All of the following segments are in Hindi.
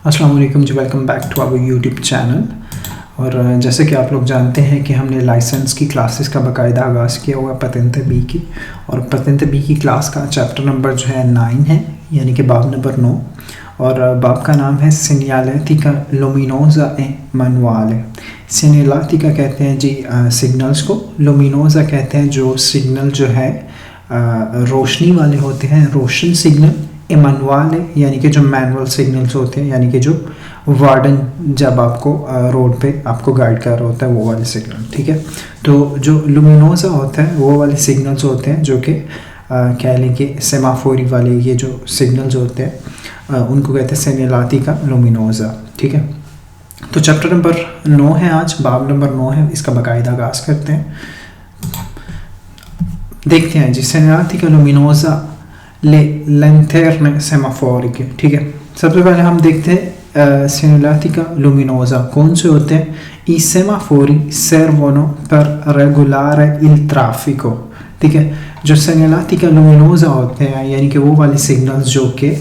अस्सलाम वालेकुम जी, welcome back to our YouTube channel. और जैसे कि आप लोग जानते हैं कि हमने लाइसेंस की क्लासेस का बाकायदा आगाज़ किया हुआ पेटेंट बी की, और पेटेंट बी की क्लास का चैप्टर नंबर जो है 9 है, यानी कि बाब नंबर 9, और बाब का नाम है सेgnaletica luminosa e manuale। सेgnaletica कहते हैं जी सिग्नल्स को, लुमिनोसा कहते हैं जो सिग्नल जो है रोशनी वाले होते हैं, रोशन सिग्नल। मैनुअल यानी कि जो मैनुअल सिग्नल्स होते हैं, यानी कि जो वार्डन जब आपको रोड पे आपको गाइड कर रहा होता है वो वाले सिग्नल, ठीक है। तो जो लुमिनोसा होता है वो वाले सिग्नल्स होते हैं जो कि कह लें कि सेमाफोरी वाले ये जो सिग्नल्स होते हैं उनको कहते हैं सेgnaletica luminosa, ठीक है। तो चैप्टर नंबर 9 है, आज बाब नंबर 9 है, इसका बाकायदा आगाज़ करते हैं। देखते हैं जी, segnaletica luminosa ले लैंथर्न सेमाफोरिक, ठीक है। सबसे पहले हम देखते हैं segnaletica luminosa कौन से होते हैं। I semafori servono per regolare il traffico, ठीक है। जो segnaletica luminosa होते हैं यानी कि वो वाले सिग्नल्स जो कि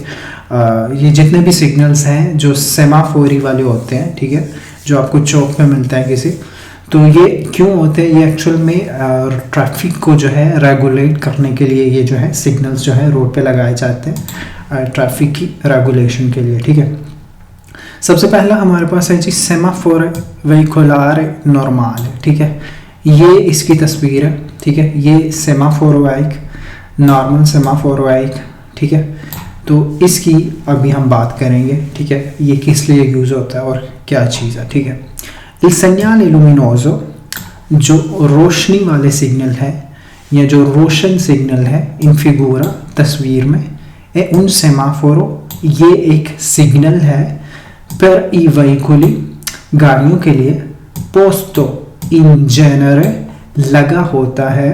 ये जितने भी सिग्नल्स हैं जो सेमाफोरी वाले होते हैं, ठीक है, जो आपको चौक पे मिलता है किसी, तो ये क्यों होते हैं, ये एक्चुअल में ट्रैफिक को जो है रेगुलेट करने के लिए ये जो है सिग्नल्स जो है रोड पे लगाए जाते हैं ट्रैफिक की रेगुलेशन के लिए, ठीक है। सबसे पहला हमारे पास है जी सेमाफोर वेहिकुलारे नॉर्माले, ठीक है। ये इसकी तस्वीर है, ठीक है। ये सेमाफोर वाइक नॉर्मल सेमाफोर वाइक, ठीक है। तो इसकी अभी हम बात करेंगे, ठीक है, ये किस लिए यूज़ होता है और क्या चीज़ है, ठीक है। Il segnale luminoso जो रोशनी वाले सिग्नल है या जो रोशन सिग्नल है इन फिगूरा तस्वीर में है उन सेमाफोरो, ये एक सिग्नल है पर ई वेहिकुली गाड़ियों के लिए पोस्तो इन जेनरे लगा होता है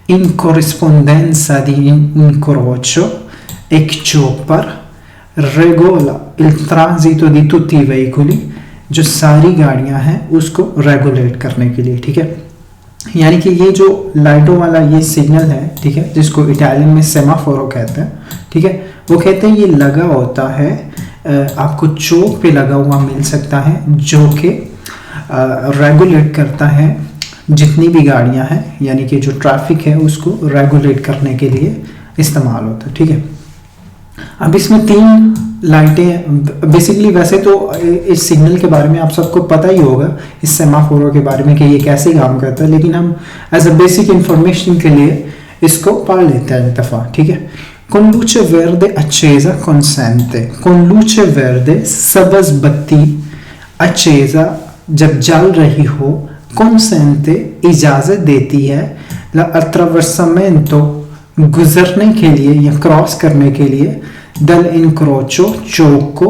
इन कोरिस्पोंडेंसा दी incrocio एक चौक पर रेगोला il transito di tutti i veicoli जो सारी गाड़ियां हैं उसको रेगुलेट करने के लिए, ठीक है। यानी कि ये जो लाइटों वाला ये सिग्नल है, ठीक है, जिसको इटालियन में सेमाफोरो कहते हैं, ठीक है, वो कहते हैं ये लगा होता है आपको चौक पे लगा हुआ मिल सकता है जो कि रेगुलेट करता है जितनी भी गाड़ियां हैं, यानी कि जो ट्रैफिक है उसको रेगुलेट करने के लिए इस्तेमाल होता है, ठीक है। अब इसमें 3 लाइटें बेसिकली, वैसे तो इस सिग्नल के बारे में आप सबको पता ही होगा, इस सेमाफोरो के बारे में कि ये कैसे काम करता है, लेकिन हम एज अ बेसिक इंफॉर्मेशन के लिए इसको पढ़ लेते हैं एक दफ़ा, ठीक है। con luce verde accesa consente, con luce verde सबज बत्ती accesa जब जल रही हो, consente इजाज़त देती है, la attraversamento गुजरने के लिए या क्रॉस करने के लिए, dal incrocio चौक को,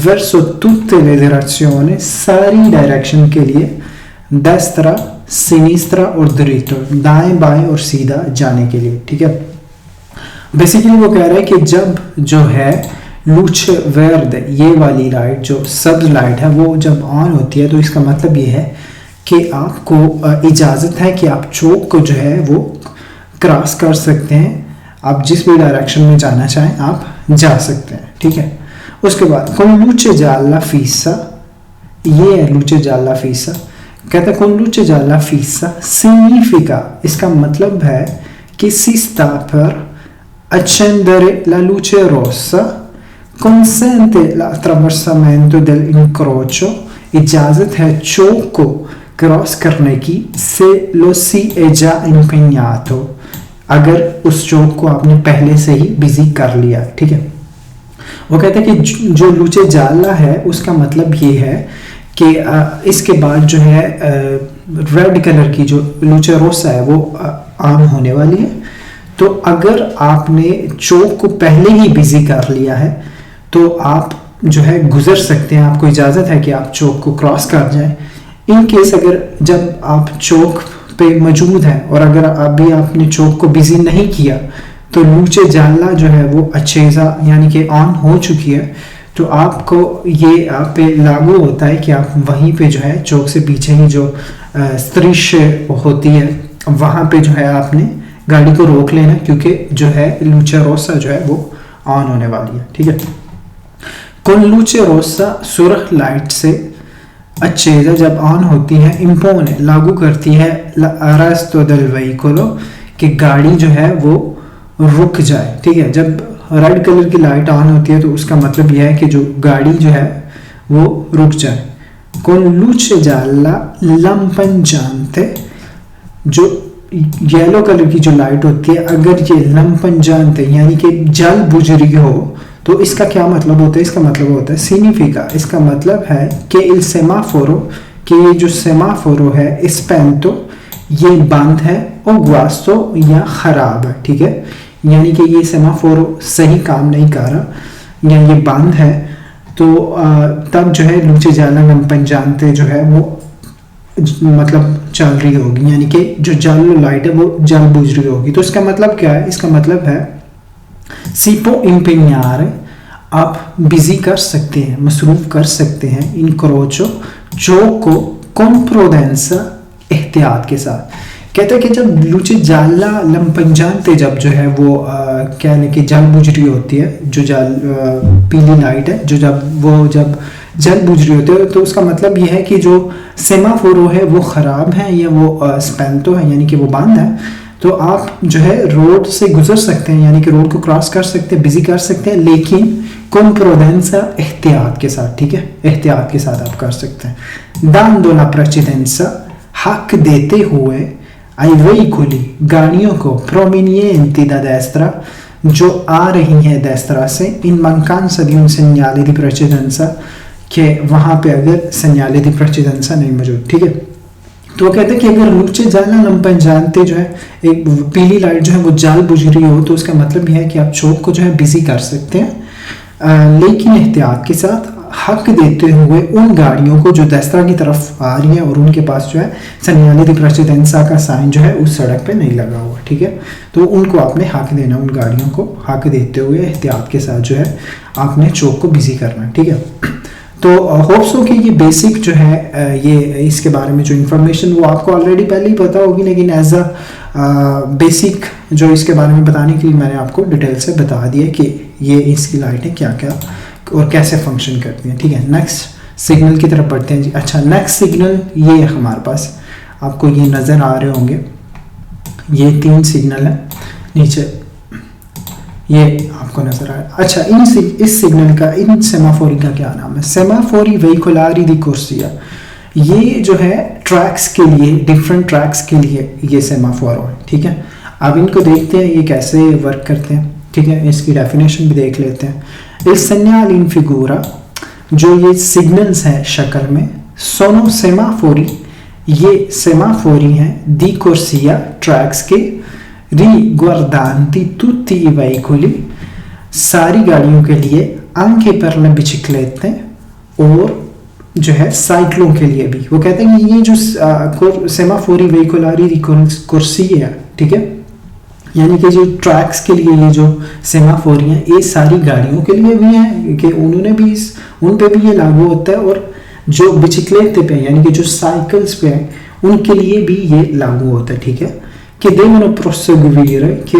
verso tutte le direzioni सारी डायरेक्शन के लिए, destra sinistra और dritto दाएं बाएं और सीधा जाने के लिए, ठीक है। बेसिकली वो कह रहा है कि जब जो है लूच वर्द ये वाली लाइट जो सब्ज लाइट है वो जब ऑन होती है तो इसका मतलब ये है कि आपको इजाज़त है कि आप चौक को जो है वो क्रॉस कर सकते हैं, आप जिस भी डायरेक्शन में जाना चाहें आप जा सकते हैं, ठीक है। उसके बाद con luce gialla fissa, ये है luce gialla fissa, कहते हैं con luce gialla fissa significa, इसका मतलब है कि si sta per accendere la luce rossa consente l'attraversamento dell'incrocio, इजाज़त है चौक को क्रॉस करने की, se lo si è già impegnato, अगर उस चौक को आपने पहले से ही बिजी कर लिया, ठीक है। वो कहते हैं कि जो लूचे जाला है उसका मतलब ये है कि इसके बाद जो है रेड कलर की जो लूचे रोसा है वो ऑन होने वाली है। तो अगर आपने चौक को पहले ही बिजी कर लिया है तो आप जो है गुजर सकते हैं, आपको इजाज़त है कि आप चौक को क्रॉस कर जाएं। इन केस अगर जब आप चौक पे मौजूद है और अगर अभी आपने चौक को बिजी नहीं किया तो लूचे जाला जो है वो अच्छेजा यानी कि ऑन हो चुकी है, तो आपको ये आप पे लागू होता है कि आप वहीं पे जो है चौक से पीछे ही जो स्त्रिश होती है वहाँ पे जो है आपने गाड़ी को रोक लेना, क्योंकि जो है लूचा रोसा जो है वो ऑन होने वाली है, ठीक है। con luce rossa सुरख लाइट से accesa जब ऑन होती है, impone लागू करती है l'arresto del veicolo कि गाड़ी जो है वो रुक जाए, ठीक है। जब रेड कलर की लाइट ऑन होती है तो उसका मतलब यह है कि जो गाड़ी जो है वो रुक जाए। con luce gialla lampeggiante, जो येलो कलर की जो लाइट होती है, अगर ये lampeggiante यानी कि जल बुझ रही हो तो इसका क्या मतलब होता है? इसका मतलब होता है significa, इसका मतलब है कि il semaforo, कि ये जो सेमाफोरो है spento, ये बंद है, और guasto या खराब है, ठीक है। यानी कि ये सेमाफोरो सही काम नहीं कर रहा या ये बंद है, तो तब जो है लूचे जाला lampeggiante जो है वो मतलब चल रही होगी, यानी कि जो जल लाइट है वो जल बुझ रही होगी। तो इसका मतलब क्या है? इसका मतलब है si può impegnare, आप बिजी कर सकते हैं, मसरूफ कर सकते हैं, incrocio चौक को con prudenza, एहतियात के साथ। कहते हैं कि जब लूचे जाला lampeggiante जब जो है वो क्या कि जल बुझ रही होती है, जो जल पीली लाइट है जो जब जल बुझ रही होती है, तो उसका मतलब यह है कि जो सेमाफोरो है वो ख़राब है या वो स्पेंटो है, यानी कि वो बंद है। तो आप जो है रोड से गुजर सकते हैं, यानी कि रोड को क्रॉस कर सकते हैं, बिजी कर सकते हैं, लेकिन con prudenza, एहतियात के साथ, ठीक है, एहतियात के साथ आप कर सकते हैं। dando la precedenza, हक देते हुए, ai veicoli, गाड़ियों को, provenienti da destra, जो आ रही है destra से, in mancanza di un segnale di precedenza, कि वहाँ पे अगर segnale di precedenza नहीं मौजूद, ठीक है। तो वो कहते हैं कि अगर लूचे जाला lampeggiante जो है, एक पीली लाइट जो है वो जल बुझ रही हो, तो उसका मतलब यह है कि आप चौक को जो है बिजी कर सकते हैं, लेकिन एहतियात के साथ, हक देते हुए उन गाड़ियों को जो देस्त्रा की तरफ आ रही है और उनके पास जो है segnale di precedenza का साइन जो है उस सड़क पे नहीं लगा हुआ, ठीक है। तो उनको आपने हक देना, उन गाड़ियों को हक देते हुए एहतियात के साथ जो है आपने चौक को बिजी करना है, ठीक है। तो होप्स हो कि ये बेसिक जो है ये इसके बारे में जो इन्फॉर्मेशन वो आपको ऑलरेडी पहले ही पता होगी, लेकिन एज अ बेसिक जो इसके बारे में बताने के लिए मैंने आपको डिटेल से बता दिया कि ये इसकी लाइटें क्या क्या और कैसे फंक्शन करती हैं, ठीक है। नेक्स्ट सिग्नल की तरफ बढ़ते हैं जी। अच्छा, नेक्स्ट सिग्नल ये है हमारे पास, आपको ये नज़र आ रहे होंगे, ये 3 सिग्नल है नीचे, ये आपको नजर आया। अच्छा, इस सिग्नल का, इन सेमाफोरी का क्या नाम है? सेमाफोरी वेहिकुलारी दी कोर्सिया। ये जो है ट्रैक्स के लिए, डिफरेंट ट्रैक्स के लिए ये सेमाफोर है, ठीक है। अब इनको देखते हैं ये कैसे वर्क करते हैं, ठीक है। इसकी डेफिनेशन भी देख लेते हैं। il segnale in figura, जो ये सिग्नल्स हैं शक्ल में, sono semafori, ये सेमाफोरी हैं, दी कोर्सिया ट्रैक्स के, riguardanti tutti i veicoli, सारी गाड़ियों के लिए, anche per le biciclette, और जो है साइकिलों के लिए भी। वो कहते हैं कि ये जो सेमाफोरी वेहिकुलारी दी कोर्सिया, ठीक है, यानी कि जो ट्रैक्स के लिए ये जो सेमाफोरी हैं ये सारी गाड़ियों के लिए भी हैं, कि उन्होंने भी उन पे भी ये लागू होता है, और जो बिचिक्लेते पे यानी कि जो साइकिल्स पे हैं उनके लिए भी ये लागू होता है, ठीक है। कि devono proseguire, कि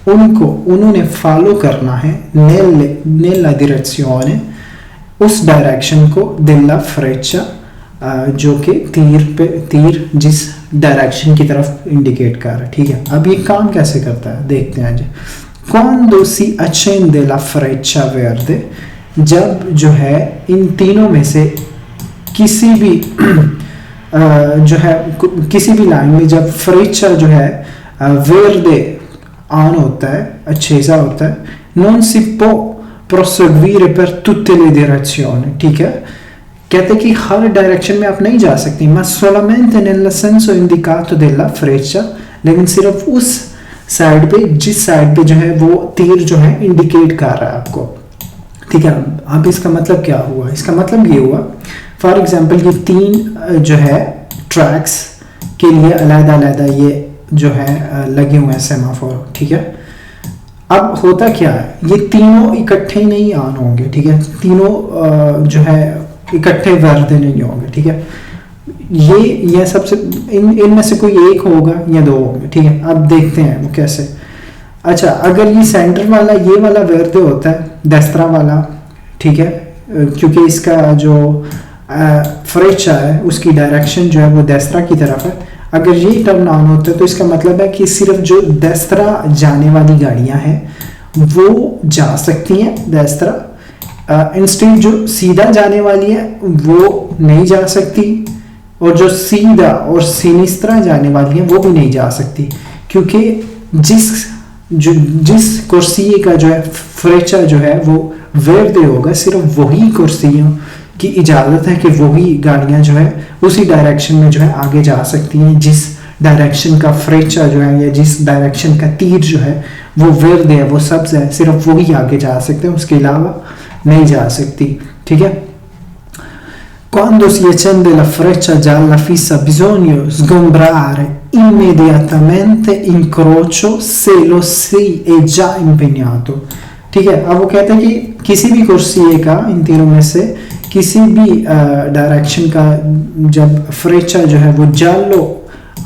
उन्होंने फॉलो करना है nella direzione, उस डायरेक्शन को, della freccia, जो कि तीर जिस डायरेक्शन की तरफ इंडिकेट कर रहा है, ठीक है। अब ये काम कैसे करता है देखते हैं जी। quando si accende la freccia verde, जब जो है इन तीनों में से किसी भी जो है किसी भी लाइन में जब फ्रेचा जो है वेर्दे ऑन होता है, accesa होता है, non si può proseguire per tutte le direzioni, ठीक है। कहते हैं कि हर डायरेक्शन में आप नहीं जा सकते, ma solamente nel senso indicato della freccia, लेकिन सिर्फ उस साइड पे जिस साइड पे जो है वो तीर जो है इंडिकेट कर रहा है आपको, ठीक है। अब इसका मतलब क्या हुआ? इसका मतलब ये हुआ, फॉर एग्जांपल ये 3 जो है ट्रैक्स के लिए अलग-अलग ये जो है लगे हुए हैं सेमाफोर, ठीक है। अब होता क्या है, ये तीनों इकट्ठे नहीं ऑन होंगे, ठीक है। तीनों जो है इकट्ठे वर्दे नहीं होंगे, ठीक है। ये सबसे इनमें से कोई एक होगा या 2 होंगे, ठीक है। अब देखते हैं वो कैसे। अच्छा, अगर ये सेंटर वाला ये वाला वर्दे होता है, देस्त्रा वाला, ठीक है, क्योंकि इसका जो फ्रेचा है उसकी डायरेक्शन जो है वो देस्त्रा की तरफ है। अगर ये टर्न ऑन होता है तो इसका मतलब है कि सिर्फ जो देस्त्रा जाने वाली गाड़ियां हैं वो जा सकती हैं देस्त्रा, इंस्टेड जो सीधा जाने वाली है वो नहीं जा सकती, और जो सीधा और सिनिस्त्रा जाने वाली है वो भी नहीं जा सकती, क्योंकि जिस कुर्सी का जो है फ्रेचा जो है वो वेर्दे होगा, सिर्फ वही कुर्सियों की इजाज़त है कि वही गाड़ियां जो है उसी डायरेक्शन में जो है आगे जा सकती हैं। जिस डायरेक्शन का फ्रेचा जो है या जिस डायरेक्शन का तीर जो है वो वेर्दे है, वो सब्ज है, सिर्फ वही आगे जा सकते हैं, उसके अलावा नहीं जा सकती। ठीक है। Quando si accende la freccia gialla fissa bisogna sgombrare immediatamente incrocio se lo si è già impegnato। ठीक है। अब वो कहते हैं कि किसी भी कुर्सी का इन तीनों में से किसी भी डायरेक्शन का जब फ्रेचा जो है वो जालो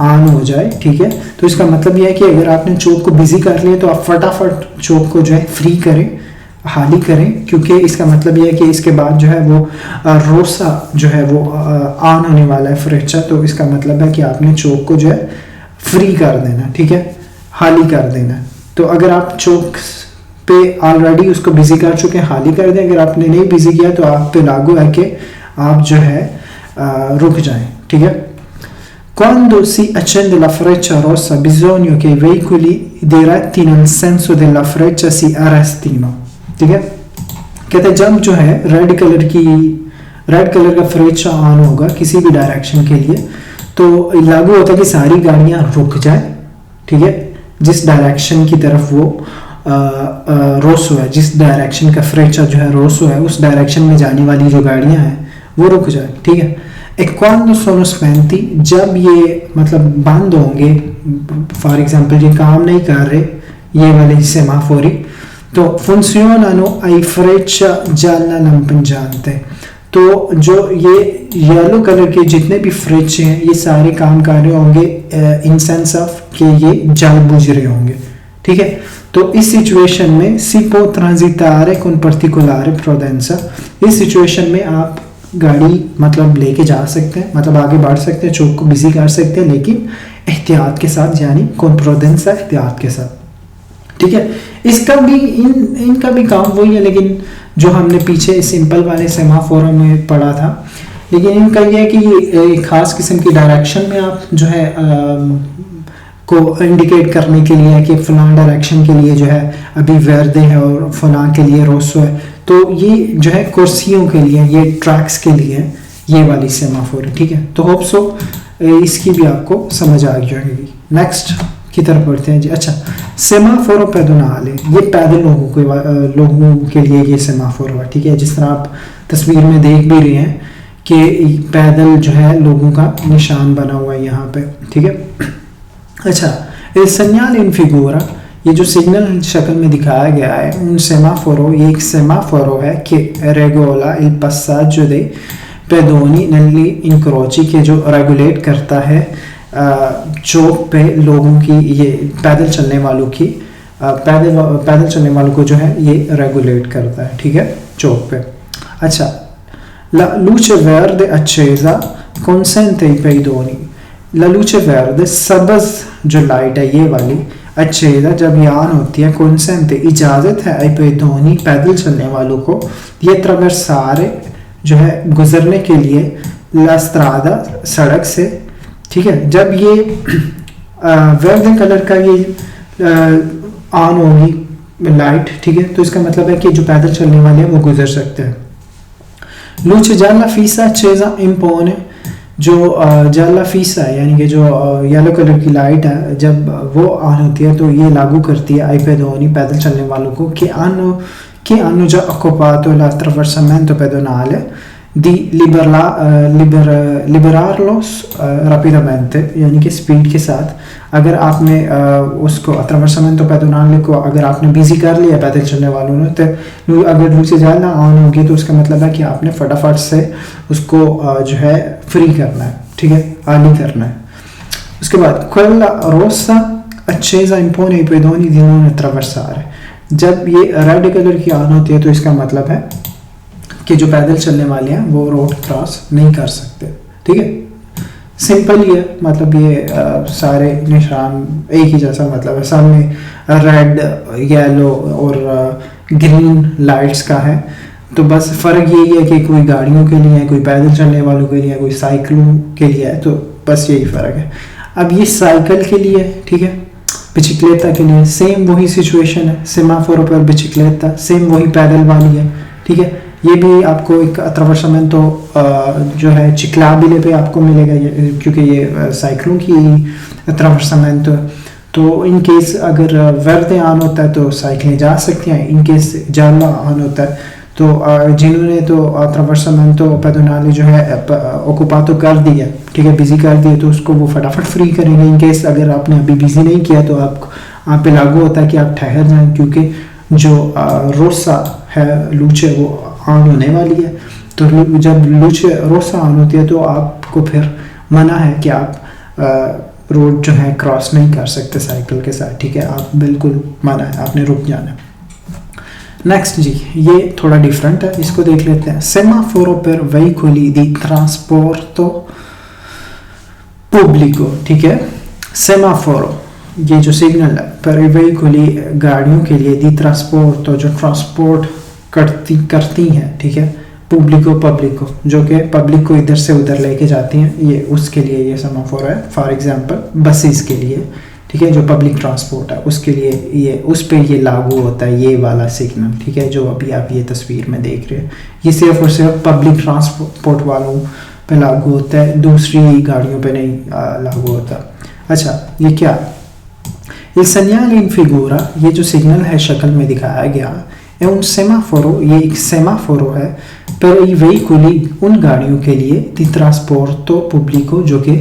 ऑन हो जाए, ठीक है, तो इसका मतलब यह है कि अगर आपने चोक को बिजी कर लिया तो आप फटाफट चोक को जो है फ्री करें, हाली करें, क्योंकि इसका मतलब यह है कि इसके बाद जो है वो रोसा जो है वो ऑन होने वाला है फ्रेचा, तो इसका मतलब है कि आपने चोक को जो है फ्री कर देना, ठीक है, हाली कर देना। तो अगर आप चोक पे ऑलरेडी उसको बिजी कर चुके हैं, हाली कर दें। अगर आपने नहीं बिजी किया तो आप पे लागू है कि आप जो है रुक जाएं। ठीक है। Quando si accende la freccia rossa bisogna che i veicoli diretti nel senso della freccia si arrestino। ठीक है। कहते हैं जब जो है रेड कलर का फ्रेचा ऑन होगा किसी भी डायरेक्शन के लिए तो लागू होता है कि सारी गाड़ियां रुक जाए। ठीक है। जिस डायरेक्शन की तरफ वो रोसो है, जिस डायरेक्शन का फ्रेचा जो है रोसो है, उस डायरेक्शन में जाने वाली जो गाड़ियां हैं वो रुक जाए। ठीक है। E quando sono spenti, जब ये मतलब बंद होंगे, फॉर एग्जांपल ये काम नहीं कर रहे ये वाले सेमाफोरी, तो funzionano ai freccia gialla lampeggiante, तो जो ये येलो कलर के जितने भी फ्रेचे हैं ये सारे काम कर रहे होंगे इन सेंस ऑफ कि ये जल बुझ रहे होंगे। ठीक है। तो इस सिचुएशन में si può transitare con particolare prudenza, इस सिचुएशन में आप गाड़ी मतलब लेके जा सकते हैं, मतलब आगे बढ़ सकते हैं, चौक को बिजी कर सकते हैं, लेकिन एहतियात के साथ, यानी con prudenza, एहतियात के साथ। ठीक है। इसका भी इनका भी काम वही है, लेकिन जो हमने पीछे सिंपल वाले सेमाफोर में पढ़ा था, लेकिन इनका यह है कि एक खास किस्म की डायरेक्शन में आप जो है को इंडिकेट करने के लिए कि फलां डायरेक्शन के लिए जो है अभी वेर्दे है और फलां के लिए रोसो है, तो ये जो है कुर्सियों के लिए, ये ट्रैक्स के लिए ये वाली सेमाफोर है। ठीक है। तो होप सो इसकी भी आपको समझ आ गई होगी। नेक्स्ट की तरफ बढ़ते हैं जी। अच्छा, सेमाफोरो पेडोनाले, ये पैदल लोगों के लिए ये सेमाफोर हुआ। ठीक है। जिस तरह आप तस्वीर में देख भी रहे हैं कि पैदल जो है लोगों का निशान बना हुआ है यहाँ पे। ठीक है। अच्छा, il segnale in figura, ये जो सिग्नल शक्ल में दिखाया गया है उन सेमाफोरो, ये एक सेमाफोरो है कि रेगोला il passaggio dei pedoni negli incroci, के जो रेगुलेट करता है चौक पे लोगों की, ये पैदल चलने वालों की, पैदल चलने वालों को जो है ये रेगुलेट करता है। ठीक है। चौक पे। अच्छा, la luce verde accesa consente ai pedoni, la luce verde सबज जो लाइट है ये वाली accesa जब ये ऑन होती है, consente इजाज़त है ai pedoni पैदल चलने वालों को ये attraversare जो है गुजरने के लिए la strada सड़क से। ठीक है। जब ये वर्द कलर का ये ऑन होगी लाइट, ठीक है, तो इसका मतलब है कि जो पैदल चलने वाले हैं वो गुजर सकते हैं। luce gialla fissa accesa impone, जो जाला फीसा है यानी कि जो येलो कलर की लाइट है, जब वो ऑन होती है तो ये लागू करती है आई पेडोनी पैदल चलने वालों को कि hanno già occupato l'attraversamento pedonale di liberarlo rapidamente, यानी कि स्पीड के साथ अगर आपने उसको attraversamento pedonale को अगर आपने बिजी कर लिया पैदल चलने वालों ने, तो अगर luce gialla ऑन होगी तो उसका मतलब है कि आपने फटाफट से उसको जो है फ्री करना है। ठीक है। आली करना है। उसके बाद quella rossa accesa impone ai pedoni di non attraversare, जब ये रेड कलर की ऑन होती है तो इसका मतलब है कि जो पैदल चलने वाले हैं वो रोड क्रॉस नहीं कर सकते। ठीक है, सिंपल ही है, मतलब ये सारे निशान एक ही जैसा मतलब है, सामने रेड येलो और ग्रीन लाइट्स का है। तो बस फ़र्क यही है कि कोई गाड़ियों के लिए है, कोई पैदल चलने वालों के लिए है, कोई साइकिलों के लिए है, तो बस यही फ़र्क है। अब ये साइकिल के लिए, ठीक है, बिचिक्लेता के लिए सेम वही सिचुएशन है, सेमाफोर पर बिचिक्लेता सेम वही पैदल वाली है। ठीक है, ये भी आपको एक attraversamento जो है चिक्लाबिले पे आपको मिलेगा, क्योंकि ये साइकिलों की attraversamento। तो इन केस अगर वर्दे ऑन होता है तो साइकिलें जा सकती हैं, इन केस जाला ऑन होता है तो जिन्होंने तो attraversamento pedonale जो है ओकुपातो कर दिया, ठीक है, बिजी कर दिया, तो उसको वो फटाफट फ्री करेंगे। इन केस अगर आपने अभी बिजी नहीं किया तो आप पे लागू होता है कि आप ठहर जाएं, क्योंकि जो रोसा है लूचे वो ऑन होने वाली है। तो जब लूचे रोसा ऑन होती है तो आपको फिर मना है कि आप रोड जो है क्रॉस नहीं कर सकते साइकिल के साथ। ठीक है, आप बिल्कुल मना है, आपने रुक जाना है। नेक्स्ट जी, ये थोड़ा डिफरेंट है, इसको देख लेते हैं। सेमाफोरो पर veicoli di trasporto pubblico, ठीक है, सेमाफोरो ये जो सिग्नल है पर veicoli गाड़ियों के लिए, दी ट्रांसपोर्टो जो ट्रांसपोर्ट करती हैं, ठीक है, पब्लिको पब्लिको जो कि पब्लिक को इधर से उधर लेके जाती हैं, ये उसके लिए ये सेमाफोर है। फॉर एग्जांपल बसेस के लिए, ठीक है, जो पब्लिक ट्रांसपोर्ट है उसके लिए ये उस पे ये लागू होता है ये वाला सिग्नल। ठीक है, जो अभी आप ये तस्वीर में देख रहे हैं, ये सिर्फ और सिर्फ पब्लिक ट्रांसपोर्ट वालों पे लागू होता है, दूसरी गाड़ियों पे नहीं लागू होता। अच्छा, ये क्या il segnale in figura, ये जो सिग्नल है शक्ल में दिखाया गया है un semaforo, ये एक सेमाफोरो है पर i veicoli उन गाड़ियों के लिए di trasporto pubblico जो कि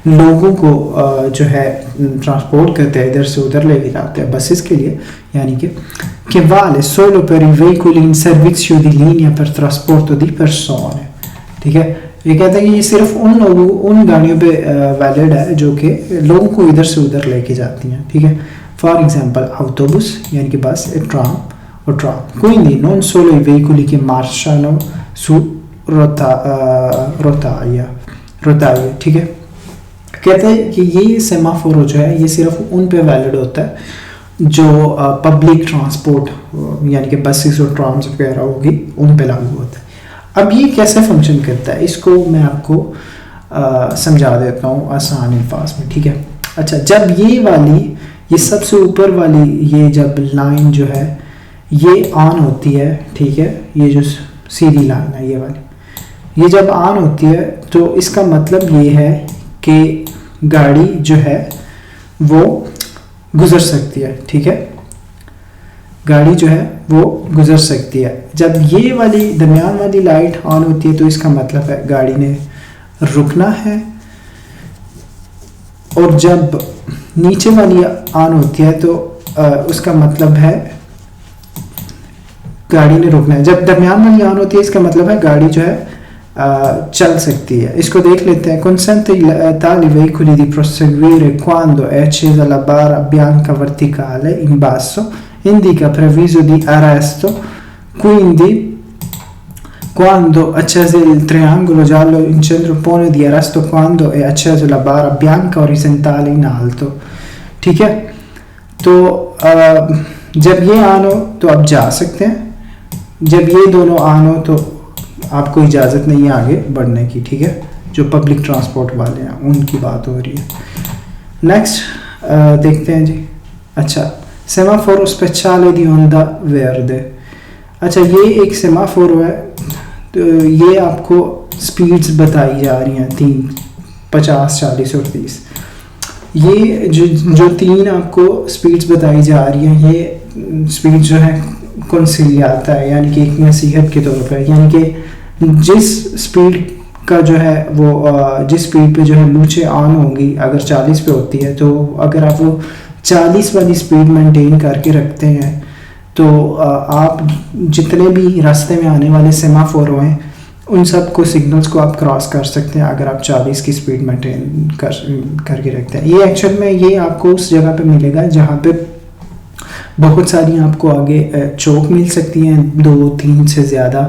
लोगों को जो है ट्रांसपोर्ट करते हैं, इधर से उधर लेके जाते हैं, बसेस के लिए, यानी कि vale solo per i veicoli in servizio di linea per trasporto di persone। ठीक है, ये कहते हैं कि ये सिर्फ उन गाड़ियों पे वैलिड है जो कि लोगों को इधर से उधर लेके जाती हैं। ठीक है, फॉर एग्जांपल autobus यानी कि बस, ट्राम और tram. quindi non solo i veicoli che marciano su rotaie। ठीक है, कहते हैं कि ये सेमाफोरो जो है ये सिर्फ उन पे वैलिड होता है जो पब्लिक ट्रांसपोर्ट यानी कि बसेस और ट्राम्स वगैरह होगी उन पे लागू होता है। अब ये कैसे फंक्शन करता है इसको मैं आपको समझा देता हूँ आसान अल्फाज में। ठीक है, अच्छा, जब ये सबसे ऊपर वाली ये जब लाइन जो है ये ऑन होती है, ठीक है, ये जो सीधी लाइन है ये वाली, ये जब ऑन होती है तो इसका मतलब ये है कि गाड़ी जो है वो गुजर सकती है। ठीक है, गाड़ी जो है वो गुजर सकती है। जब ये वाली दरमियान वाली लाइट ऑन होती है तो इसका मतलब है गाड़ी ने रुकना है, और जब नीचे वाली ऑन होती है तो उसका मतलब है गाड़ी ने रुकना है। जब दरमियान वाली ऑन होती है इसका मतलब है गाड़ी जो है चल सकती है। इसको देख लेते हैं। consente tali veicoli di proseguire quando è accesa la barra bianca verticale in basso, indica preavviso di arresto, quindi quando acceso il triangolo giallo in centro pone di arresto quando è accesa la barra bianca orizzontale in alto। ठीक है, तो जब ये ऑन हो तो आप जा सकते हैं, जब ये दोनों ऑन हो तो आपको इजाज़त नहीं है आगे बढ़ने की। ठीक है, जो पब्लिक ट्रांसपोर्ट वाले हैं उनकी बात हो रही है। नेक्स्ट देखते हैं जी। अच्छा, सेमाफोरो स्पेशले दी ओंदा वेर्दे। अच्छा, ये एक सेमाफोरो है, तो ये आपको स्पीड्स बताई जा रही हैं 3, 50, 40 और 30। ये जो 3 आपको स्पीड्स बताई जा रही हैं, ये स्पीड जो है कंसिलियाता है, यानी कि एक नसीहत के तौर पर, यानी कि जिस स्पीड का जो है वो जिस स्पीड पे जो है लूचे ऑन होंगी, अगर 40 पे होती है तो अगर आप वो 40 वाली स्पीड मेंटेन करके रखते हैं तो आप जितने भी रास्ते में आने वाले सेमाफोर हैं उन सब को सिग्नल्स को आप क्रॉस कर सकते हैं अगर आप 40 की स्पीड मेंटेन करके रखते हैं। ये एक्चुअल में ये आपको उस जगह पे मिलेगा जहाँ पे बहुत सारी आपको आगे चौक मिल सकती हैं, 2, 3 से ज़्यादा,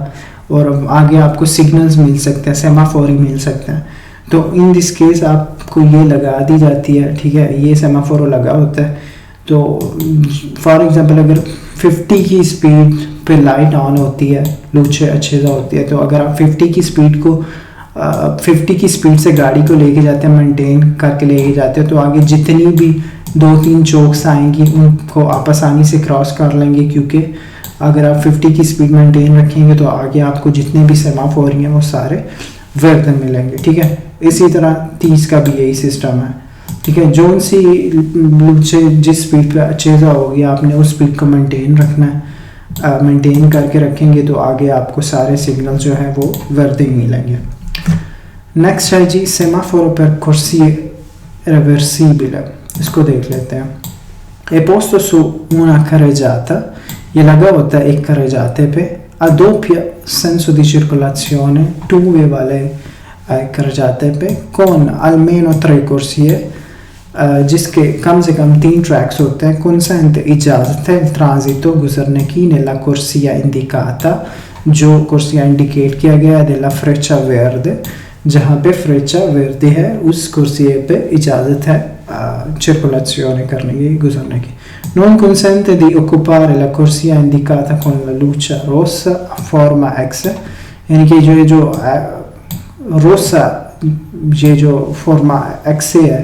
और आगे आपको सिग्नल्स मिल सकते हैं, सेमाफोर मिल सकते हैं। तो इन दिस केस आपको ये लगा दी जाती है, ठीक है, ये सेमाफोर लगा होता है। तो फॉर एग्जांपल अगर 50 की स्पीड पे लाइट ऑन होती है, लूचे अच्छे से होती है, तो अगर आप 50 की स्पीड को 50 की स्पीड से गाड़ी को लेके जाते हैं, मेंटेन करके लेके जाते हैं, तो आगे जितनी भी 2-3 चौक्स आएंगी उनको आप आसानी से क्रॉस कर लेंगे, क्योंकि अगर आप 50 की स्पीड मेंटेन रखेंगे तो आगे आपको जितने भी सेमाफोर हैं वो सारे वर्द मिलेंगे, ठीक है। इसी तरह 30 का भी यही सिस्टम है, ठीक है। जो सी लूचे जिस स्पीड पे अच्छे से होगी आपने उस स्पीड को मेंटेन रखना है, मेंटेन करके रखेंगे तो आगे आपको सारे सिग्नल जो है वो वर्दी मिलेंगे। नेक्स्ट है जी सेमाफोर पर कुर्सी रिवर्सिबile, इसको देख लेते हैं। è posto su una carreggiata, ये लगा होता है एक carreggiate पे, a doppia senso di circolazione, due vale carreggiate पे, con almeno 3 corsie, जिसके कम से कम 3 ट्रैक्स होते हैं, consente इजाज़त है il transito गुजरने की nella corsia indicata, जो कुर्सियाँ इंडिकेट किया गया है, della freccia verde, जहाँ पे फ्रेचा वर्दी है उस कुर्सी पे इजाज़त है circolazione करने की, गुजरने की। Non consente di occupare la corsia indicata con la luce rossa a forma X, यानी कि जो रोसा ये जो फॉर्मा X है,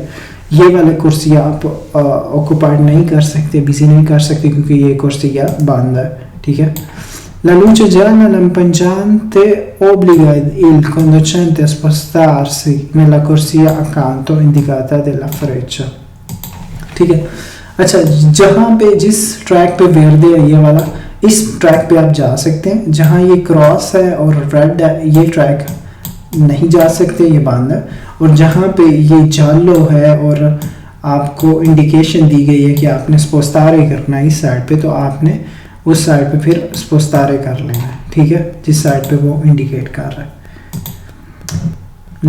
ये वाले कुर्सियाँ आप ऑक्यूपाइड नहीं कर सकते, बिजी नहीं कर सकते, क्योंकि ये कुर्सियाँ बंद है, ठीक है। La luce gialla lampeggiante obbliga il conducente a spostarsi nella corsia accanto indicata della freccia, ठीक है। अच्छा, जहाँ पे जिस ट्रैक पे वर्दी है ये वाला, इस ट्रैक पे आप जा सकते हैं, जहाँ ये क्रॉस है और रेड है ये ट्रैक नहीं जा सकते, ये बंद है। और जहाँ पे ये जालो है और आपको इंडिकेशन दी गई है कि आपने स्पोस्तारे करना है इस साइड पे, तो आपने उस साइड पे फिर स्पोस्तारे कर लेना है, ठीक है, जिस साइड पे वो इंडिकेट कर रहा है।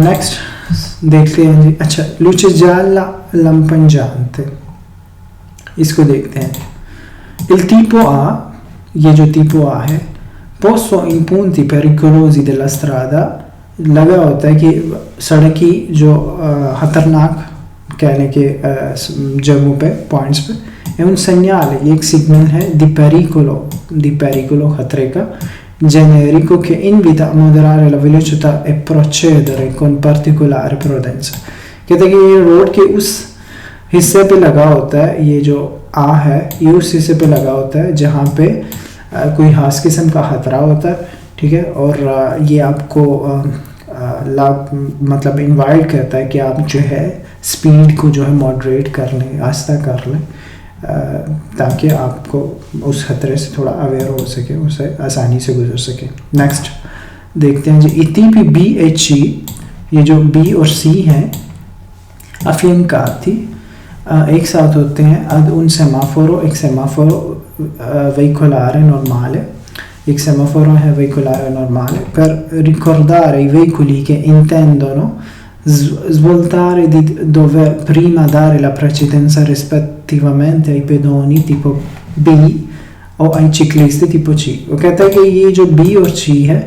नेक्स्ट देखते हैं जी। अच्छा, luce gialla lampeggiante, इसको देखते हैं। il tipo A, ये जो tipo A है, posto in punti pericolosi della strada, लगा होता है कि सड़क की जो खतरनाक कहने के जगहों पे, पॉइंट्स पे, è un segnale, ये एक सिग्नल है di pericolo खतरे का, generico che invita a moderare la velocità e procedere con particolare prudenza। कहते हैं कि ये रोड के उस हिस्से पे लगा होता है, ये जो आ है ये उस हिस्से पे लगा होता है जहाँ पे कोई खास किस्म का खतरा होता है, ठीक है। और ये आपको मतलब इनवाइट करता है कि आप जो है स्पीड को जो है मॉडरेट कर लें, आहिस्ता कर लें, ताकि आपको उस खतरे से थोड़ा अवेयर हो सके, उसे आसानी से गुजर सके। नेक्स्ट देखते हैं जी। इतिपी बी एच ई, ये जो बी और सी हैं affiancati एक साथ होते हैं ad un semaforo, एक सेमाफोरो veicolare normale, एक semaforo है veicolare normale, per ricordare i veicoli che intendono svoltare di dover prima dare la precedenza rispettivamente ai pedoni tipo B o ai ciclisti tipo C। वो कहता है कि ये जो B और C है,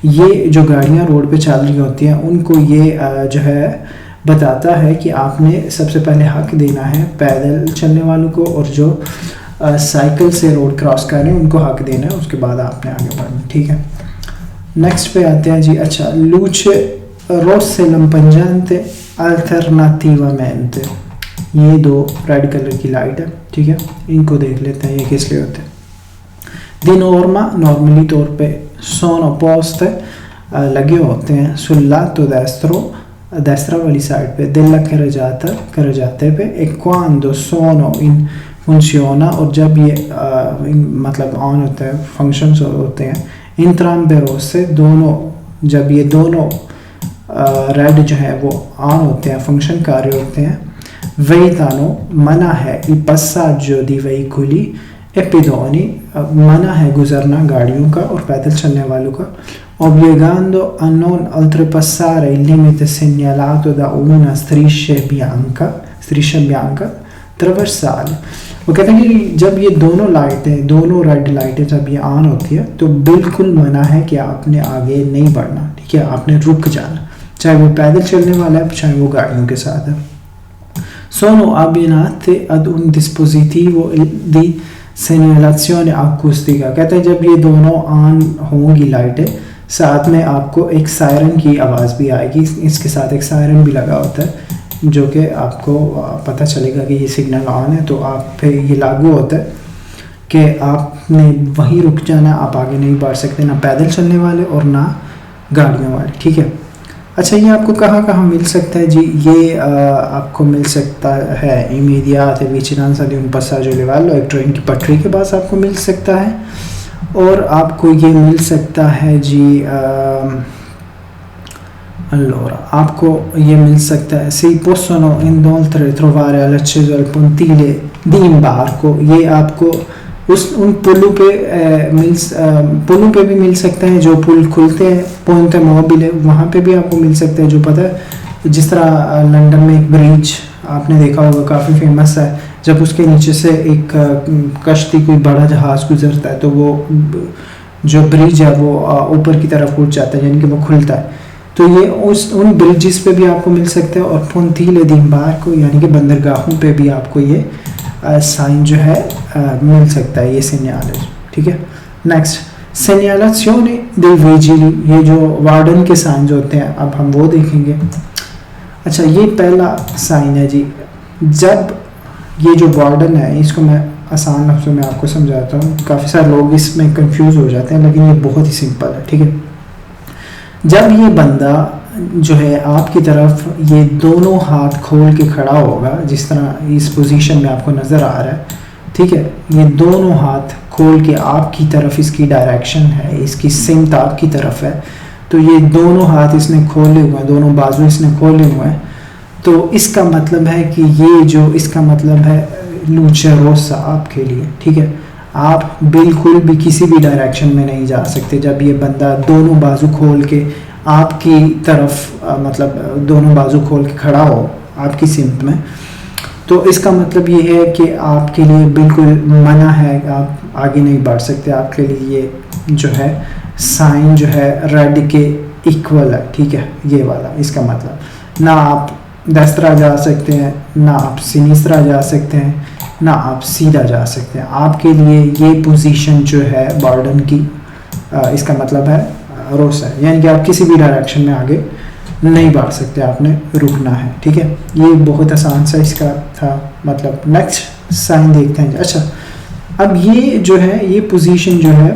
ये जो गाड़ियाँ रोड पे चल रही होती हैं उनको ये जो है बताता है कि आपने सबसे पहले हक देना है पैदल चलने वालों को, और जो साइकिल से रोड क्रॉस कर रहे हैं उनको हक देना है, उसके बाद आपने आगे बढ़ना, ठीक है। नेक्स्ट पे आते हैं जी। अच्छा, luce rosse lampeggiante alternativamente, ये 2 रेड कलर की लाइट है, ठीक है, इनको देख लेते हैं ये किस लिए होते हैं। di norma, नॉर्मली तौर पे sono poste, लगे होते हैं sul lato destro, destra वाली साइड पे, della carreggiata पे, e quando sono in funziona, और जब ये मतलब ऑन होता है, फंक्शंस होते हैं, entrambe rosse, दोनों, जब ये दोनों रेड जो है वो ऑन होते हैं, फंक्शन कर रहे होते हैं, vietano, मना है il passaggio di veicoli e pedoni, मना है गुजरना गाड़ियों का और पैदल चलने वालों का, obbligando a non oltrepassare il limite segnalato da una striscia bianca traversale, वो कहते हैं कि जब ये दोनों लाइटें, दोनों रेड लाइटें जब ये ऑन होती है तो बिल्कुल मना है कि आपने आगे नहीं बढ़ना, ठीक है, आपने रुक जाना, चाहे वो पैदल चलने वाला है चाहे वो गाड़ियों के साथ है। Sono abbinate ad un dispositivo di segnalazione acustica, कहते हैं जब ये दोनों ऑन होंगी लाइटें, साथ में आपको एक सायरन की आवाज़ भी आएगी, इसके साथ एक सायरन भी लगा होता है जो कि आपको पता चलेगा कि ये सिग्नल ऑन है, तो आप पे ये लागू होता है कि आपने वहीं रुक जाना, आप आगे नहीं बढ़ सकते, ना पैदल चलने वाले और ना गाड़ियों वाले, ठीक है। अच्छा, ये आपको कहाँ कहाँ मिल सकता है जी? ये आपको मिल सकता है immediate vicinanza di un passaggio a livello, एक ट्रेन की पटरी के पास आपको मिल सकता है, और आपको ये मिल सकता है जी allora आपको ये मिल सकता है si possono inoltre trovare all'accesso al pontile di imbarco, ये आपको उन पुलों पे पुलों पे भी मिल सकते हैं, जो पुल खुलते हैं पोंते मोबिले, वहाँ पे भी आपको मिल सकते हैं, जो पता है जिस तरह लंदन में एक ब्रिज आपने देखा होगा काफ़ी फेमस है, जब उसके नीचे से एक कश्ती कोई बड़ा जहाज़ गुजरता है तो वो जो ब्रिज है वो ऊपर की तरफ उठ जाता है, यानी कि वो खुलता है, तो ये उन ब्रिजेस पे भी आपको मिल सकते हैं, और पोंतीले दी इम्बार्को यानी कि बंदरगाहों पे भी आपको ये साइन जो है मिल सकता है, ये सिग्नल, ठीक है। नेक्स्ट, सेgnalazione dei vigili, ये जो वार्डन के साइंस होते हैं, अब हम वो देखेंगे। अच्छा, ये पहला साइन है जी, जब ये जो वार्डन है, इसको मैं आसान लफ्ज़ों में आपको समझाता हूँ, काफ़ी सारे लोग इसमें कंफ्यूज हो जाते हैं, लेकिन ये बहुत ही सिंपल है, ठीक है। जब ये बंदा जो है आपकी तरफ ये दोनों हाथ खोल के खड़ा होगा, जिस तरह इस पोजीशन में आपको नज़र आ रहा है, ठीक है, ये दोनों हाथ खोल के आपकी तरफ, इसकी डायरेक्शन है, इसकी सिमत आपकी तरफ है, तो ये दोनों हाथ इसने खोले हुए हैं, दोनों बाजू इसने खोले हुए हैं, तो इसका मतलब है कि ये जो इसका मतलब है लूचे रोसा आपके लिए, ठीक है। आप बिल्कुल भी किसी भी डायरेक्शन में नहीं जा सकते जब ये बंदा दोनों बाजू खोल के आपकी तरफ मतलब दोनों बाजू खोल के खड़ा हो आपकी सिमत में, तो इसका मतलब ये है कि आपके लिए बिल्कुल मना है, आप आगे नहीं बढ़ सकते, आपके लिए ये जो है साइन जो है रेड के इक्वल है, ठीक है, ये वाला, इसका मतलब ना आप दस्तरा जा सकते हैं, ना आप सिनिस्त्रा जा सकते हैं, ना आप सीधा जा सकते हैं, आपके लिए ये पोजीशन जो है बॉर्डन की इसका मतलब है रोसा है, यानी कि आप किसी भी डायरेक्शन में आगे नहीं बढ़ सकते, आपने रुकना है, ठीक है। ये बहुत आसान सा इसका था मतलब। नेक्स्ट साइन देखते हैं। अच्छा, अब ये जो है ये पोजीशन जो है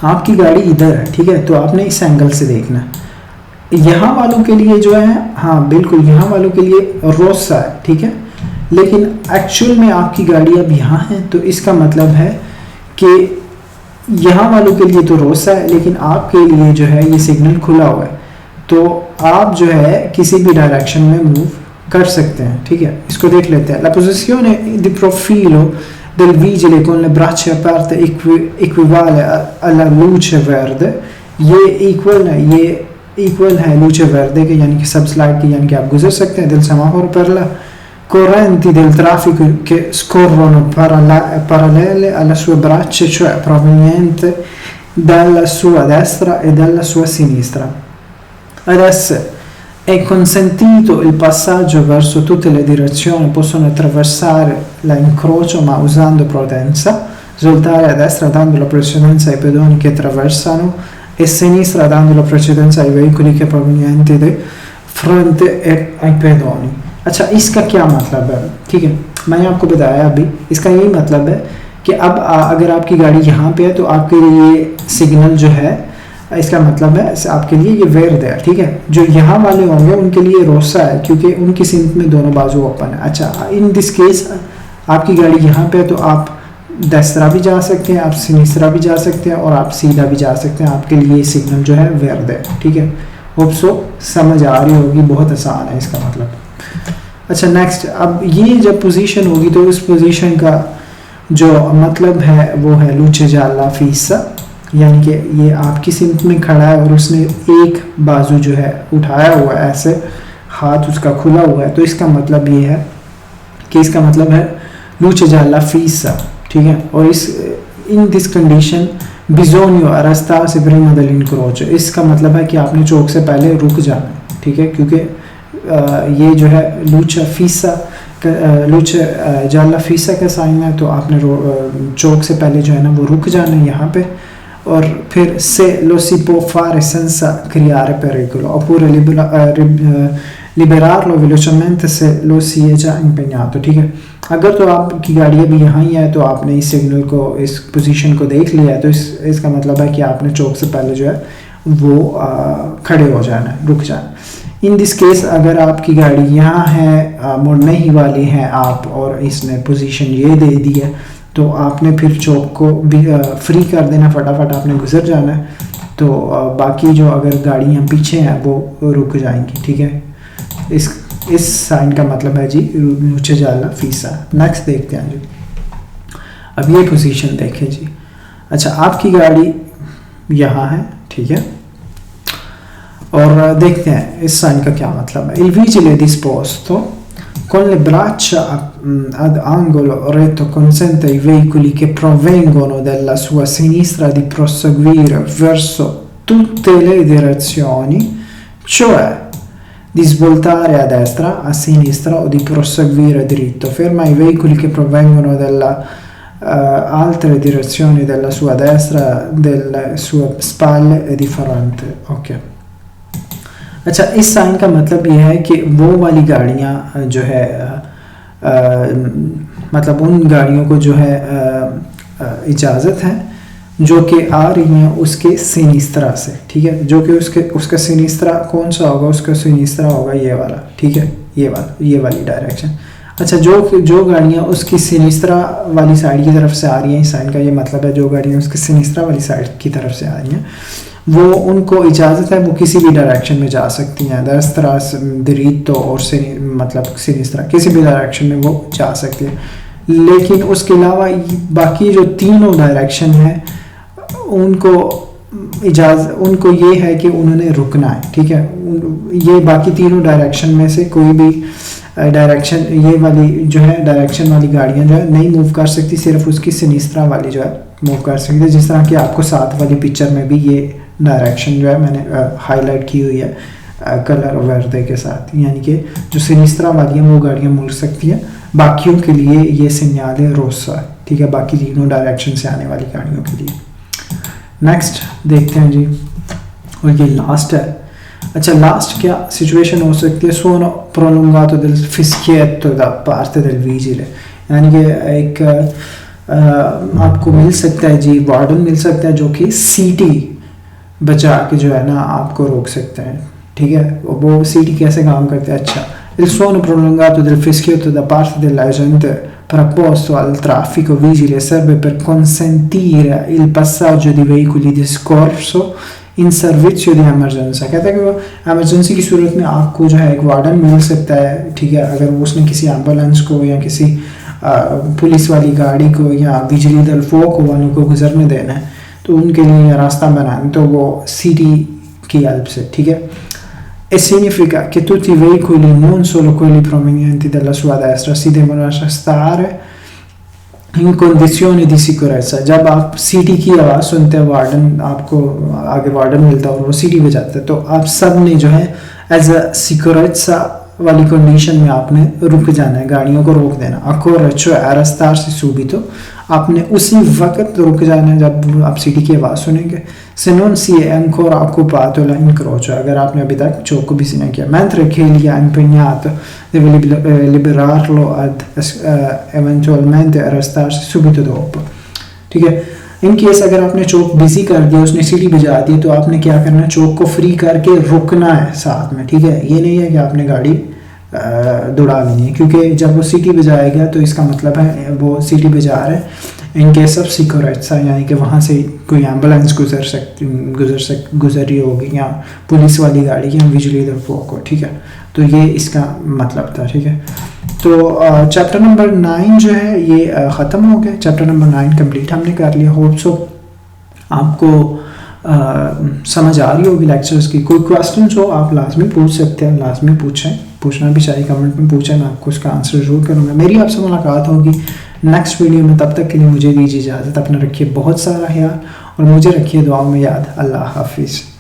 आपकी गाड़ी इधर है, ठीक है, तो आपने इस एंगल से देखना है। यहाँ वालों के लिए जो है, हाँ बिल्कुल, यहाँ वालों के लिए रोसा है, ठीक है, लेकिन एक्चुअल में आपकी गाड़ी अब यहाँ है, तो इसका मतलब है कि यहाँ वालों के लिए तो रोसा है, लेकिन आपके लिए जो है ये सिग्नल खुला हुआ है, तो आप जो है किसी भी डायरेक्शन में मूव कर सकते हैं, ठीक है। इसको देख लेते हैं। La posizione di profilo del vigile con le braccia aperte equivale alla luce verde, ये इक्वल है luce verde के, यानी कि सब स्लाइड के, यानी कि आप गुजर सकते हैं del semaforo per la correnti del traffico che scorrono parallele alle sue braccia, cioè proveniente dalla sua destra e dalla sua sinistra. Adesso è consentito il passaggio verso tutte le direzioni, possono attraversare l'incrocio ma usando prudenza, svoltare a destra dando la precedenza ai pedoni che attraversano e a sinistra dando la precedenza ai veicoli che provenienti di fronte e ai pedoni। अच्छा, इसका क्या मतलब है, ठीक है, मैंने आपको बताया अभी, इसका यही मतलब है कि अब अगर आपकी गाड़ी यहाँ पे है तो आपके लिए सिग्नल जो है, इसका मतलब है आपके लिए ये वेर्द है, ठीक है। जो यहाँ वाले होंगे उनके लिए रोसा है, क्योंकि उनकी सिमत में दोनों बाजू ओपन है। अच्छा, इन दिस केस आपकी गाड़ी यहाँ पे है तो आप दस्तरा भी जा सकते हैं, आप सिनिस्त्रा भी जा सकते हैं, और आप सीधा भी जा सकते हैं, आपके लिए सिग्नल जो है वेर्द है, ठीक है। होप सो समझ आ रही होगी, बहुत आसान है इसका मतलब। अच्छा, नेक्स्ट, अब ये जब पोजीशन होगी तो उस पोजीशन का जो मतलब है वो है लूचे जाला फीसा, यानी कि ये आपकी सिमत में खड़ा है और उसने एक बाजू जो है उठाया हुआ है, ऐसे हाथ उसका खुला हुआ है, तो इसका मतलब ये है कि इसका मतलब है luce gialla fissa, ठीक है। और इस इन दिस कंडीशन बिजोनियो रास्ता से prima dell'incrocio, इसका मतलब है कि आपने चौक से पहले रुक जाना है, ठीक है, क्योंकि ये जो है लूचा फीसा लूचे जाला फीसा का साइन है, तो आपने चौक से पहले जो है ना वो रुक जाना है यहाँ पे। और फिर से lo si può fare senza creare pericolo oppure liberarlo velocemente se lo si è già impegnato, ठीक है। अगर तो आपकी गाड़ी अभी यहाँ ही है तो आपने इस सिग्नल को, इस पोजीशन को देख लिया है, तो इसका मतलब है कि आपने चौक से पहले जो है वो खड़े हो जाना है, रुक जाना। इन दिस केस अगर आपकी गाड़ी यहाँ है, मुड़ने ही वाली है आप, और इसने पोजीशन ये दे दी है, तो आपने फिर चौक को भी फ्री कर देना, फटाफट आपने गुजर जाना है। तो बाकी जो अगर गाड़ियाँ पीछे हैं वो रुक जाएंगी, ठीक है। इस साइन का मतलब है जी लूचे जाला फीसा। नेक्स्ट देखते हैं जी, अब ये पोजीशन देखें जी। अच्छा, आपकी गाड़ी यहाँ है, ठीक है, और देखते हैं इस साइन का क्या मतलब है। Il vigile disposto con le braccia ad angolo retto consente ai veicoli che provengono dalla sua sinistra di proseguire verso tutte le direzioni, cioè di svoltare a destra, a sinistra o di proseguire dritto. Ferma i veicoli che provengono dalla altre direzioni della sua destra, delle sue spalle e di fronte, ok। अच्छा, इस साइन का मतलब ये है कि वो वाली गाड़ियाँ जो है मतलब उन गाड़ियों को जो है इजाज़त है जो कि आ रही हैं उसके सिनिस्त्रा से, ठीक है, जो कि उसका सिनिस्त्रा कौन सा होगा, उसका सिनिस्त्रा होगा ये वाला, ठीक है, ये वाली डायरेक्शन। अच्छा, जो गाड़ियाँ उसकी सिनिस्त्रा वाली साइड की तरफ से आ रही हैं, इस साइन का ये मतलब है जो गाड़ियाँ उसकी सिनिस्त्रा वाली साइड की तरफ से आ रही हैं वो उनको इजाज़त है वो किसी भी डायरेक्शन में जा सकती हैं, दस्त्रा दरीतो और मतलब सिनिस्त्रा किसी भी डायरेक्शन में वो जा सकती है। लेकिन उसके अलावा बाकी जो तीनों डायरेक्शन है उनको ये है कि उन्होंने रुकना है, ठीक है। ये बाकी तीनों डायरेक्शन में से कोई भी डायरेक्शन, ये वाली जो है डायरेक्शन वाली गाड़ियाँ जो है नहीं मूव कर सकती, सिर्फ उसकी सिनिस्त्रा वाली जो है मूव कर सकती है। जिस तरह कि आपको साथ वाली पिक्चर में भी ये डायरेक्शन जो है मैंने हाईलाइट की हुई है कलर वर्दे के साथ, यानी कि जो सिनिस्त्रा वाली हैं वो गाड़ियाँ मुड़ सकती हैं, बाकियों के लिए ये सिग्नल रोसा है, ठीक है, बाकी तीनों डायरेक्शन से आने वाली गाड़ियों के लिए। नेक्स्ट देखते हैं जी, और ये लास्ट है। अच्छा, लास्ट क्या सिचुएशन हो सकती है? सोनो प्रोलungato del fischietto da parte del vigile, यानी कि एक आपको मिल सकता है जी, वार्डन मिल सकता है जो कि सीटी बचा के जो है ना आपको रोक सकते हैं, ठीक है। वो सीटी कैसे काम करते हैं? अच्छा, il suono prolungato del fischietto da parte dell'agente preposto al traffico vigile serve per consentire il passaggio di veicoli di soccorso in servizio di emergenza। कहता है कि वो emergency की सूरत में आपको जो है एक वार्डन मिल सकता है, ठीक है, अगर उसने किसी एम्बुलेंस को या किसी पुलिस वाली गाड़ी को या बिजली दल फोक वालों को गुजरने देना है तो उनके लिए रास्ता बनाना, तो वो सीटी की हेल्प से, ठीक है। E significa che tutti i veicoli, non solo quelli provenienti dalla sua destra, si devono arrestare in condizioni di sicurezza। जब आप सीटी की आवाज़ सुनते हैं, वार्डन आपको आगे वार्डन मिलता है और वो सीटी बजाता है, तो आप सब ने जो है एज अ सिक्योरेट्सा वाली कंडीशन में आपने रुक जाना है, गाड़ियों को रोक देना। accorrere arrestarsi subito, आपने उसी वक्त रुक जाना है जब आप सीटी की आवाज़ सुनेंगे। se non si è ancora occupato l'incrocio, अगर आपने अभी तक चौक को भी नहीं किया। mentre che gli ha impegnato deve liberarlo ad eventualmente arrestarsi subito dopo, ठीक है। इन केस अगर आपने चौक बिजी कर दिया, उसने सीटी बजा दी, तो आपने क्या करना है, चौक को फ्री करके रुकना है साथ में, ठीक है। ये नहीं है कि आपने गाड़ी दौड़ा लेनी है, क्योंकि जब वो सीटी बजाएगा तो इसका मतलब है वो सीटी बजा रहा है इन केस ऑफ सिक्योरेट्सा, यानी कि वहाँ से कोई एम्बुलेंस गुजर रही होगी या पुलिस वाली गाड़ी या बिजली दल फोक हो, ठीक है। तो ये इसका मतलब था, ठीक है। तो चैप्टर नंबर 9 जो है ये ख़त्म हो गया। चैप्टर नंबर 9 कंप्लीट हमने कर लिया। होप सो आपको समझ आ रही होगी लेक्चर्स की। कोई क्वेश्चन हो आप लाजमी पूछ सकते हैं, लाजमी पूछें, पूछना भी चाहिए, कमेंट में पूछें, मैं आपको उसका आंसर ज़रूर करूँगा। मेरी आपसे मुलाकात होगी नेक्स्ट वीडियो में। तब तक के लिए मुझे दीजिए इजाज़त। अपना रखिए बहुत सारा ख्याल और मुझे रखिए दुआ में याद। अल्लाह हाफिज़।